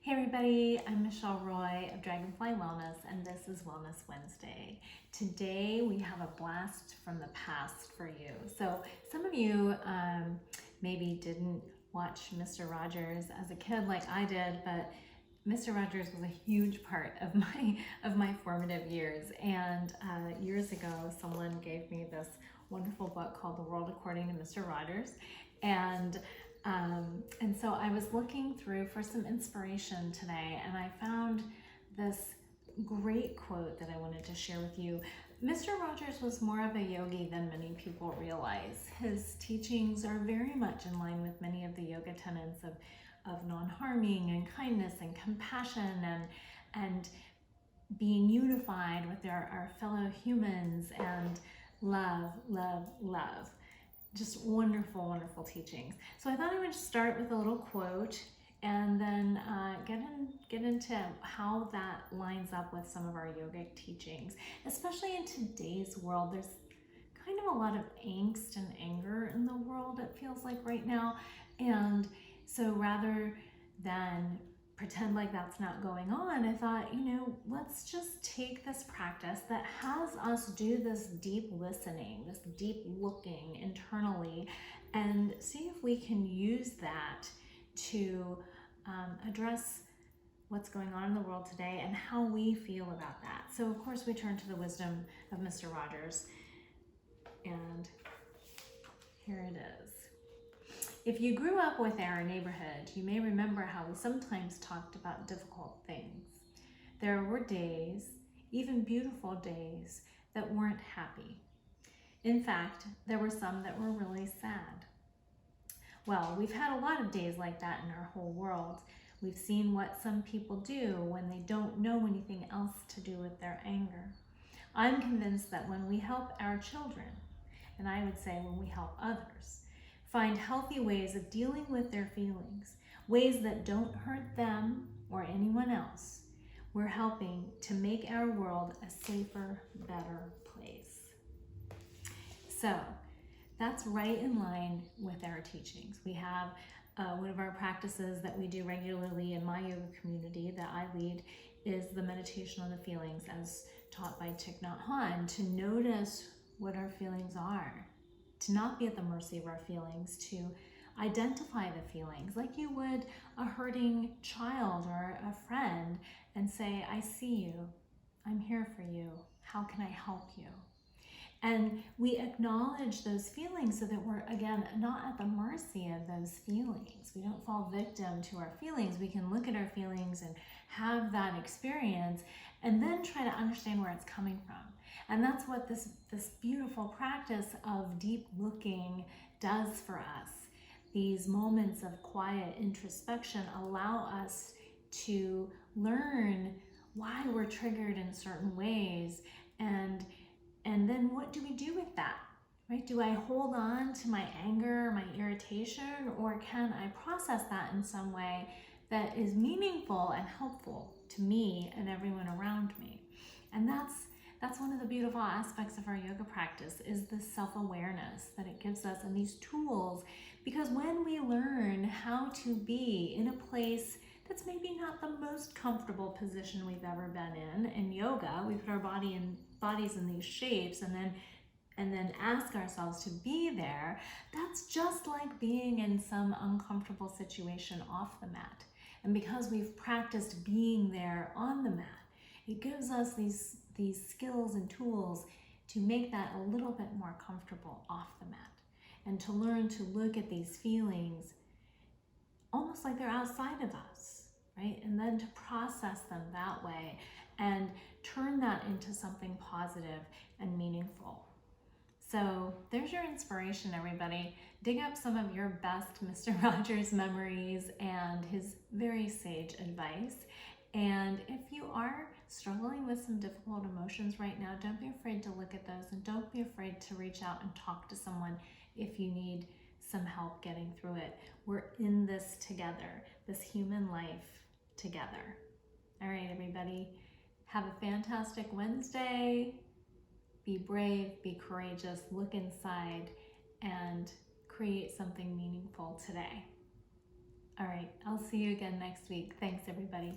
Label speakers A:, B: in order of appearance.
A: Hey everybody, I'm Michelle Roy of Dragonfly Wellness, and this is Wellness Wednesday. Today we have a blast from the past for you. So some of you maybe didn't watch Mr. Rogers as a kid like I did, but Mr. Rogers was a huge part of my formative years. And years ago, someone gave me this wonderful book called The World According to Mr. Rogers, and so I was looking through for some inspiration today, and I found this great quote that I wanted to share with you. Mr. Rogers was more of a yogi than many people realize. His teachings are very much in line with many of the yoga tenets of non-harming and kindness and compassion and being unified with our fellow humans and love, love, love. Just wonderful, wonderful teachings. So I thought I would start with a little quote and then get into how that lines up with some of our yogic teachings. Especially in today's world, there's kind of a lot of angst and anger in the world, it feels like right now. And so rather than pretend like that's not going on, I thought, let's just take this practice that has us do this deep listening, this deep looking internally, and see if we can use that to address what's going on in the world today and how we feel about that. So of course we turn to the wisdom of Mr. Rogers, and here it is. If you grew up with our neighborhood, you may remember how we sometimes talked about difficult things. There were days, even beautiful days, that weren't happy. In fact, there were some that were really sad. Well, we've had a lot of days like that in our whole world. We've seen what some people do when they don't know anything else to do with their anger. I'm convinced that when we help our children, and I would say when we help others, find healthy ways of dealing with their feelings, ways that don't hurt them or anyone else, we're helping to make our world a safer, better place. So that's right in line with our teachings. We have one of our practices that we do regularly in my yoga community that I lead is the meditation on the feelings as taught by Thich Nhat Hanh, to notice what our feelings are, to not be at the mercy of our feelings, to identify the feelings like you would a hurting child or a friend and say, I see you, I'm here for you, how can I help you? And we acknowledge those feelings so that we're, again, not at the mercy of those feelings. We don't fall victim to our feelings. We can look at our feelings and have that experience and then try to understand where it's coming from. And that's what this beautiful practice of deep looking does for us. These moments of quiet introspection allow us to learn why we're triggered in certain ways, and then what do we do with that, right? Do I hold on to my anger, my irritation, or can I process that in some way that is meaningful and helpful to me and everyone around me? And that's one of the beautiful aspects of our yoga practice, is the self-awareness that it gives us and these tools, because when we learn how to be in a place that's maybe not the most comfortable position we've ever been in yoga, we put our bodies in these shapes and then ask ourselves to be there, that's just like being in some uncomfortable situation off the mat. And because we've practiced being there on the mat, it gives us these skills and tools to make that a little bit more comfortable off the mat, and to learn to look at these feelings almost like they're outside of us, right? And then to process them that way and turn that into something positive and meaningful. So there's your inspiration, everybody. Dig up some of your best Mr. Rogers memories and his very sage advice. And if you are struggling with some difficult emotions right now, don't be afraid to look at those, and don't be afraid to reach out and talk to someone if you need some help getting through it. We're in this together, this human life together. All right, everybody, have a fantastic Wednesday. Be brave, be courageous, look inside, and create something meaningful today. All right, I'll see you again next week. Thanks, everybody.